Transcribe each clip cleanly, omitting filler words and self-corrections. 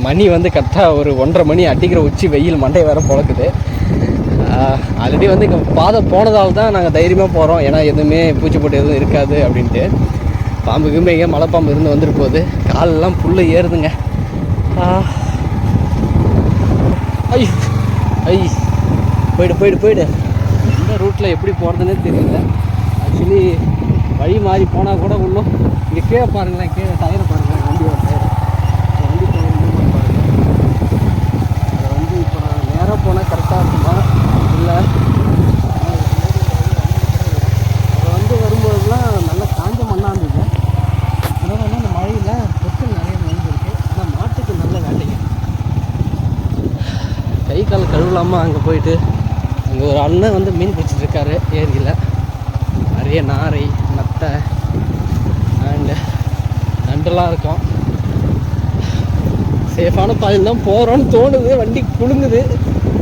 மணி வந்து கரெக்டாக ஒரு 1:30 மணி அடிக்கிற உச்சி வெயில் மண்டை வேறு பொழக்குது. ஆல்ரெடி வந்து இங்கே பாதை போனதால் தான் நாங்கள் தைரியமாக போகிறோம். ஏன்னா எதுவுமே பூச்சி போட்டு எதுவும் இருக்காது அப்படின்ட்டு. பாம்பு கிம்பு எங்கே மலைப்பாம்பு இருந்து வந்துட்டு போகுது. காலெல்லாம் புல்லு ஏறுதுங்க. ஐ ஐ போயிடு. இந்த ரூட்டில் எப்படி போகிறதுனே தெரியல. ஆக்சுவலி வழி மாறி போனால் கூட இன்னும் இங்கே கீழே பாருங்களேன், கீழே டயரை பாருங்களேன், வண்டியோட டயர் அதை வந்து இப்போ நான் நேராக போனால் கரெக்டாக இருக்குமா இல்லை அதை வந்து வரும்போதுலாம் நல்லா காஞ்ச மண்ணாக இருந்தது. அதனால் வந்து அந்த மழையில் பொருட்கள் நிறைய வந்துருக்கு. ஆனால் மாட்டுக்கு நல்ல வேலைங்க. கை கால் கழுவலாமல் அங்கே போயிட்டு அங்கே ஒரு அண்ணன் வந்து மீன் பிடிச்சிட்ருக்காரு ஏரியில். நிறைய நாரை நத்தை அண்டு நண்டெல்லாம் இருக்கும். சேஃபான பாதையில் தான் போகிறோன்னு தோணுது. வண்டி குலுங்குது.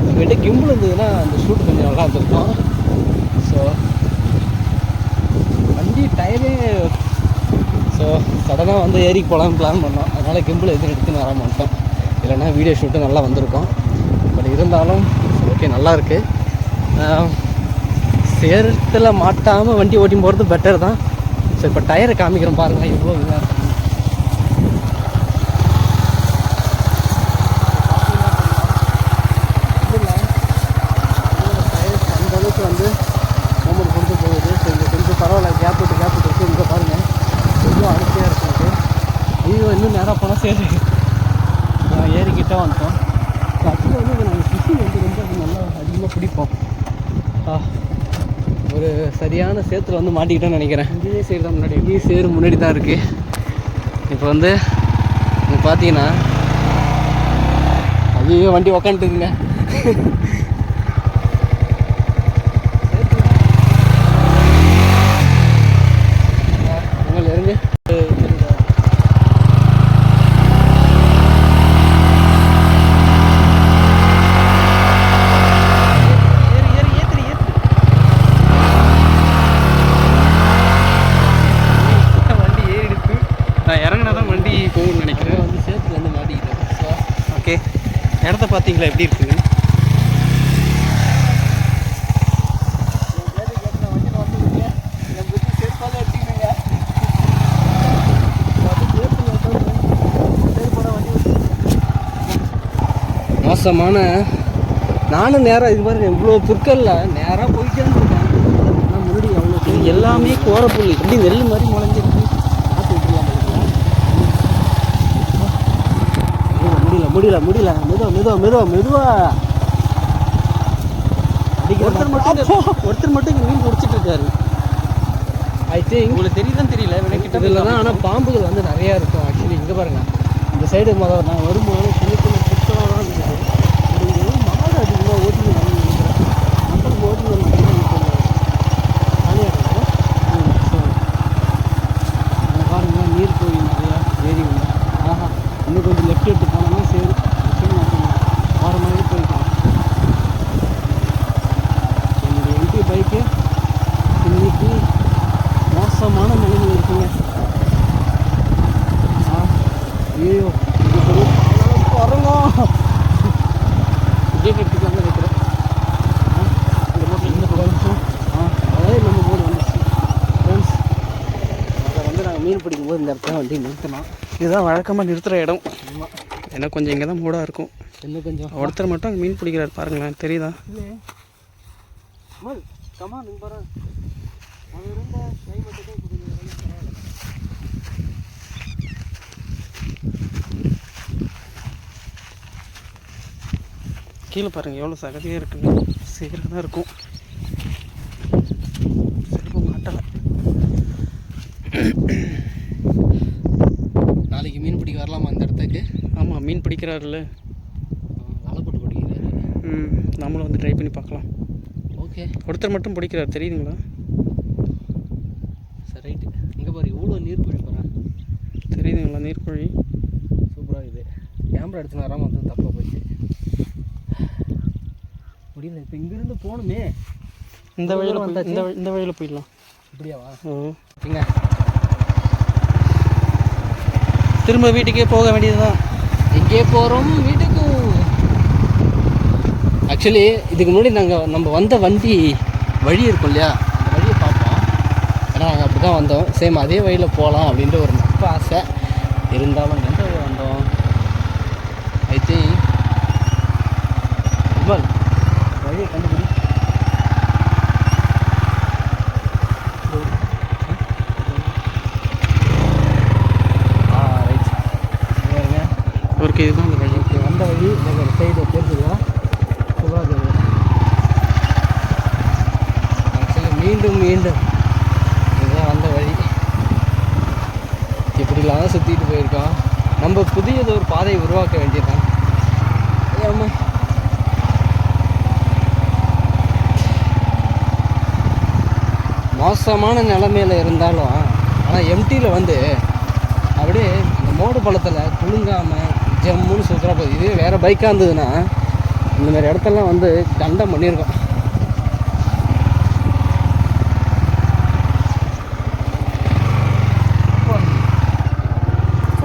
நம்மகிட்ட கிம்பிள் இருந்ததுன்னா அந்த ஷூட் கொஞ்சம் நல்லா இருந்திருக்கும். ஸோ வண்டி டயரே ஸோ சடனாக வந்து ஏரிக்கு போகலான்னு பிளான் பண்ணோம். அதனால் கிம்பிள் எதுவும் எடுத்துன்னு வர மாட்டோம். இல்லைன்னா வீடியோ ஷூட்டு நல்லா வந்திருக்கும். பட் இருந்தாலும் ஓகே, நல்லாயிருக்கு. சேரத்தில் மாட்டாமல் வண்டி ஓட்டி போகிறது பெட்டர் தான். ஸோ இப்போ டயரை காமிக்கிறோம் பாருங்கள் எவ்வளோ இதாக இருக்கும். டயர் அந்தளவுக்கு வந்து மூமெண்ட் கொடுத்து போகுது. ஸோ இங்கே கொஞ்சம் பரவாயில்ல, கேப் விட்டு இருக்குது. இங்கே பாருங்கள் கொஞ்சம் அடிக்கையாக இருக்குது. ஐயோ இன்னும் நேராக போனால் சரி ஏறிக்கிட்ட வந்துட்டோம். ஸோ ஆக்சுவலாக வந்து நாங்கள் ஃபிஷ்ஷிங் வந்து ரொம்ப நல்லா அதிகமாக பிடிப்போம். ஒரு சரியான சேத்துல வந்து மாட்டிக்கிட்டோன்னு நினைக்கிறேன். இங்கேயே சேரு தான் முன்னாடி, இங்கேயே சேரு முன்னாடி தான் இருக்குது. இப்போ வந்து இங்கே பார்த்தீங்கன்னா ஐயோ வண்டி உக்காந்துட்டுங்க. உங்களை இறங்க இடத்த பார்த்தீங்களா எப்படி இருக்குங்க? மோசமான நானும் நேராக இது பாருங்க இவ்வளோ புற்கல்ல நேராக போயிட்டே இருந்திருக்கேன். ஆனால் முன்னாடி அவ்வளோ எல்லாமே கோரப்புள்ளி இப்படி நெல் மாதிரி முளைஞ்சிருக்கு. முடியல மெதுவா ஒருத்தர் மட்டும் இங்கே மீன் பிடிச்சிட்டு இருக்காரு. ஐ திங்க் உங்களுக்கு தெரியுதான் தெரியல இதில் தான். ஆனால் பாம்புகள் வந்து நிறையா இருக்கும். ஆக்சுவலி இங்கே பாருங்க இந்த சைடு முதல்ல நான் வரும்போது சின்ன சின்ன புத்தகம் தான் இருந்தது. மாடு அதிகமாக ஓட்டி நினைக்கிறேன். மக்கள் ஓட்டி பாருங்க நீர் கோயில் நிறையா ஏரி உள்ள. இன்னும் கொஞ்சம் லெஃப்ட் எடுத்து போனோம்னா சரி போகிற மாதிரி போய்க்கலாம். என்னுடைய எம்பி பைக்கு இன்னைக்கு மோசமான நிலைமையில் இருக்குங்க. ஐயோ வரணும் கேட் எடுத்துக்கலாம் நினைக்கிறேன். இந்த மட்டும் இந்த கொஞ்சம் அதாவது நம்ம போர்டு வந்துச்சு ஃப்ரெண்ட்ஸ். அதை வந்து நாங்கள் மீன் பிடிக்கும்போது இந்த இடத்துல வண்டி நிறுத்தணும். இதுதான் வழக்கமாக நிறுத்துகிற இடம். ஏன்னா கொஞ்சம் இங்கே தான் மூடாக இருக்கும். இன்னும் கொஞ்சம் ஒருத்தர் மட்டும் அங்கே மீன் பிடிக்கிறார் பாருங்களேன், தெரியுதா? கீழே பாருங்கள் எவ்வளோ சகதியாக இருக்குங்க. சீக்கிரம் தான் இருக்கும். செருப்பு மாட்டலை. நாளைக்கு மீன் பிடிக்க வரலாமா அந்த இடத்துக்கு? ஆமாம், மீன் பிடிக்கிறாருல்ல, வலை போட்டு பிடிக்கிறாரு. நம்மளும் வந்து ட்ரை பண்ணி பார்க்கலாம். ஓகே, ஒருத்தர் மட்டும் பிடிக்கிறார் தெரியுதுங்களா? சரி ரைட்டு. இங்கே பாரு இவ்வளோ நீர்க்குழி போகிறேன் தெரியுதுங்களா? நீர்க்குழி சூப்பராக இது. கேமரா எடுத்துன்னு வராமல் வந்து தப்பாக போச்சு. முடியல. இப்போ இங்கேருந்து போகணுமே. இந்த வழியில் இந்த வழியில் போயிடலாம். இப்படியாவா? இங்கே திரும்ப வீட்டுக்கே போக வேண்டியது தான். எங்கே போகிறோம்? வீட்டுக்கு. ஆக்சுவலி இதுக்கு முன்னாடி நம்ம வந்த வண்டி வழி இருக்கும் இல்லையா, அந்த வழியை பார்ப்போம். ஏன்னா நாங்கள் அப்படி தான் வந்தோம். சேம் அதே வழியில் போகலாம் அப்படின்ற ஒரு நட்ப ஆசை இருந்தாலும் எந்த வழி வந்தோம்? ஐ திங்க் வழியை கண்டுபிடி. ஓகே, இதுதான் அந்த வழி. ஓகே, வந்த வழி இந்த சைடு தெரிஞ்சுதா? சூப்பராக தெரியுது. ஆக்சுவலி மீண்டும் இதுதான் வந்த வழி. இப்படிலாம் தான் சுற்றிட்டு போயிருக்கோம். நம்ம புதியது ஒரு பாதையை உருவாக்க வேண்டியதுதான். ஆமாம், மோசமான நிலமையில் இருந்தாலும் ஆனால் எம்டியில் வந்து அப்படியே இந்த மோடு பள்ளத்தில் குலுங்காமல் ஜம்முன்னு சுற்றுறா போகுது. இதுவே வேறு பைக்காக இருந்ததுன்னா இந்தமாதிரி இடத்தெல்லாம் வந்து தண்டம் பண்ணியிருக்கோம்.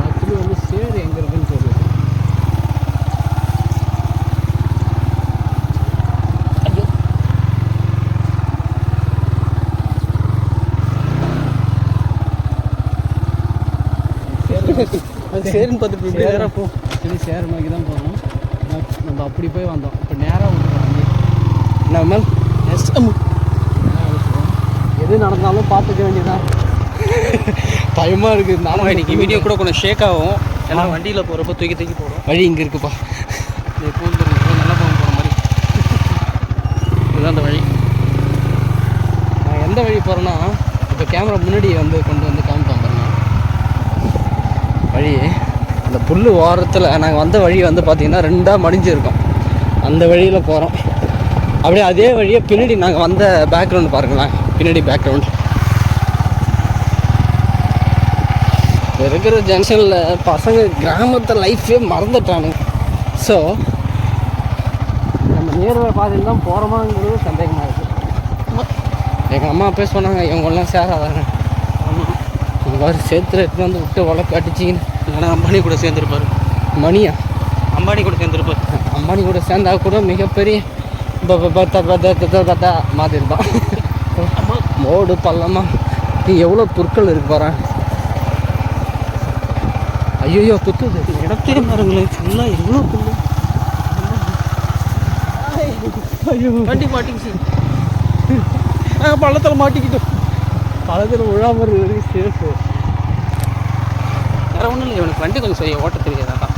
ஆக்சுவலி வந்து சேரு எங்கே இருக்குன்னு சொல்லுது. அது சேருன்னு பார்த்துட்டு நேராக போ. சரி, சேரு நோக்கி தான் போகணும். நம்ம அப்படி போய் வந்தோம். இப்போ நேராக விட்டுருவோம் வண்டி. நம்ம எது நடந்தாலும் பார்த்துக்க வேண்டியதான். பயமாக இருக்குது. நானும் இன்றைக்கி வீடியோ கூட கொஞ்சம் ஷேக் ஆகும். ஏன்னா வண்டியில் போகிறப்ப தூக்கி போகிறோம். வழி இங்கே இருக்குப்பா. பூந்து நல்லா போகிற மாதிரி இதுதான் அந்த வழி. நான் எந்த வழி போகிறேன்னா, இப்போ கேமரா முன்னாடி வந்து கொண்டு வந்து காமிப்போம் பாருங்க. வழி அந்த புல் ஓரத்தில் நாங்கள் வந்த வழி வந்து பார்த்திங்கன்னா 2ஆக மடிஞ்சிருக்கோம். அந்த வழியில் போகிறோம். அப்படியே அதே வழியை பின்னாடி நாங்கள் வந்த பேக்ரவுண்டு பாருங்களேன். பின்னாடி பேக்ரவுண்ட் இருக்கிற ஜங்ஷனில் பசங்க கிராமத்தை லைஃபே மறந்துட்டானுங்க. ஸோ நம்ம நேர்வழி பாதையில் தான் போகிறோமாங்கிறது சந்தேகமாக இருக்குது. எங்கள் அம்மா அப்பே சொன்னாங்க, இவங்கெல்லாம் சேராதாங்க. இவ்வாறு சேர்த்துல எடுத்து வந்து விட்டு வளர்க்க அடிச்சிக்கின்னு. இல்லைனா அம்பானி கூட சேர்ந்துருப்பார். மணியா? அம்பானி கூட சேர்ந்துருப்பார். அம்பானி கூட சேர்ந்தா கூட மிகப்பெரிய மாதிரி தான். மோடு பள்ளமா எவ்வளோ புற்கள் இருக்கு பாரு. ஐயோ குத்துது. இடத்தையே பாருங்களேன், ஃபுல்லாக எவ்வளோ புல்லு. ஐயோ, வண்டி மாட்டிக்கிச்சு. நாங்கள் பள்ளத்தில் மாட்டிக்கிட்டோம். பள்ளத்தில் விழாமல் இருக்கு. சேஃபு வேறு ஒன்றும் இல்லை. இவனுக்கு வண்டி கொஞ்சம் செய்ய ஓட்ட தெரியாதாடா.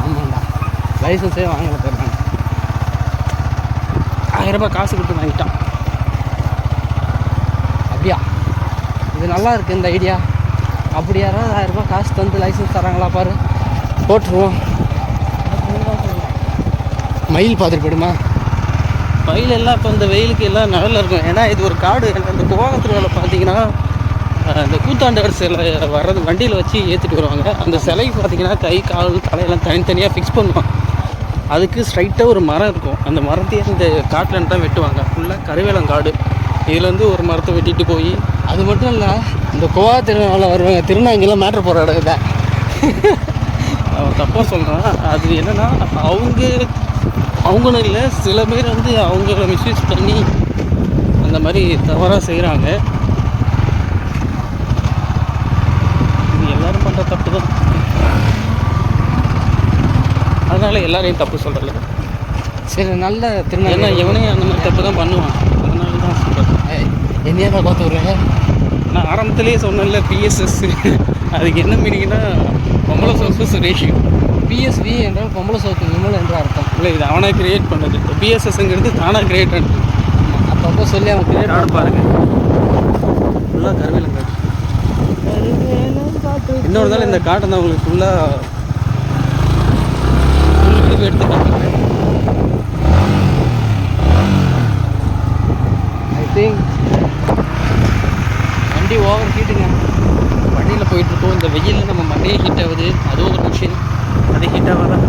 ஆமாண்டா, லைசன்ஸே வாங்கல போயிருக்காங்க. 1000 ரூபாய் காசு கொடுத்து வாங்கிட்டான். அப்படியா? இது நல்லா இருக்குது இந்த ஐடியா. அப்படி யாராவது 1000 ரூபாய் காசு தந்து லைசன்ஸ் தராங்களா பாரு, போட்டுருவோம். மயில் பார்த்துட்டு போயிடுமா? மயில் எல்லாம் இப்போ இந்த வெயிலுக்கு எல்லாம் நிழலில் இருக்கும். ஏன்னா இது ஒரு காடு. அந்த கோவத்தில் பார்த்தீங்கன்னா இந்த கூத்தாண்டு சிலை வர்றது வண்டியில் வச்சு ஏற்றிட்டு வருவாங்க. அந்த சிலைக்கு பார்த்தீங்கன்னா கை கால் தலையெல்லாம் தனித்தனியாக ஃபிக்ஸ் பண்ணுவாங்க. அதுக்கு ஸ்ட்ரைட்டாக ஒரு மரம் இருக்கும். அந்த மரத்தையே இந்த காட்டில் தான் வெட்டுவாங்க. ஃபுல்லாக கருவேலங்காடு. இதுலேருந்து ஒரு மரத்தை வெட்டிட்டு போய், அது மட்டும் இல்லை, இந்த கோவா திருநாளில் வருவாங்க. திருநாங்கெல்லாம் மேட்ரு போகிற இடம் தான். அவன் தப்பாக சொல்கிறான். அது என்னென்னா அவங்களும் இல்லை, சில பேர் வந்து அவங்கள மிஸ்யூஸ் பண்ணி அந்த மாதிரி தவறாக செய்கிறாங்க. இது எல்லோரும் பண்ணுற தப்பு தான். அதனால் எல்லாரையும் தப்பு சொல்கிறல. சரி, நல்ல திருநாள். ஏன்னா எவனே அந்த மாதிரி தப்பு தான் பண்ணுவான். அதனால தான் சொல்கிறேன். என்னையா பார்த்து விட்றேன். நான் ஆரம்பத்திலே சொன்னேன்ல, பிஎஸ்எஸ். அதுக்கு என்ன மீனிங்னா பொம்பளை சோப்பு சுரேஷ். பிஎஸ்வி என்றால் பொம்பளை சோப்பு விமல் என்று அர்த்தம். இல்லை, இது அவனாக கிரியேட் பண்ணது. பிஎஸ்எஸ்ங்கிறது தானாக கிரியேட் பண்ணது. அப்பப்போ சொல்லி அவன் கிரியேட் ஆட பாருங்க. ஃபுல்லாக கருவேலங்காடு. இன்னொரு நாள் இந்த காட்டை தான் உங்களுக்கு ஃபுல்லாக எடுத்து காட்டுறேன். ஐ திங்க் வண்டி ஓவர் ஹீட்டுங்க. வண்டியில் போயிட்டுருக்கோம். இந்த வெயிலில் நம்ம மண்டையே ஹீட் ஆகுது. அதுவும் ஒரு மிஷின். அது ஹீட் ஆகாதா?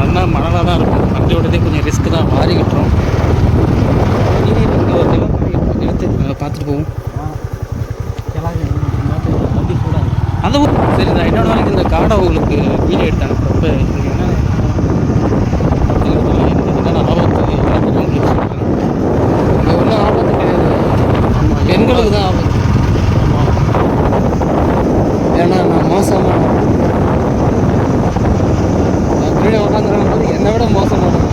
மண்ணாக மணலாக தான் இருக்கும். வண்டி ஓட்டதே கொஞ்சம் ரிஸ்க் தான், மாறிக்கிட்டுரும். இங்கே ஒரு எடுத்து பார்த்துட்டு போவோம். வண்டி கூட அந்த ஊர் சரி தான். என்னோட நாளைக்கு இந்த காடை உங்களுக்கு வீடியோ எடுத்தாங்க. ரொம்ப என்னென்ன ஆபத்து எல்லாத்துக்கும் உங்களுக்கு சொல்கிறேன். இங்கே ஒன்றும் ஆபத்து கிடையாது. பெண்களுக்கு தான் ஆபத்து. ஏன்னா நான் மோசமான பின்னாடி உட்காந்துருக்கும் போது என்னை விட மோசமான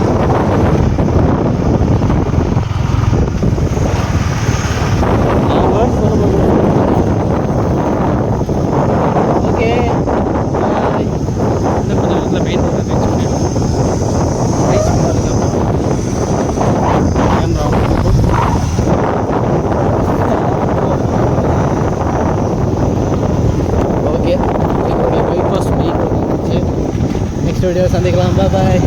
ஓகே. இன்னும் கொஞ்சம் நேரத்தில் மெயின் ரோடு ரீச் பண்ணிடுவோம். ரீச் பண்ணதுக்கப்புறம் கேமரா ஓகே. எங்களுடைய bypass main road. Next video சந்திக்கலாம். பாய்.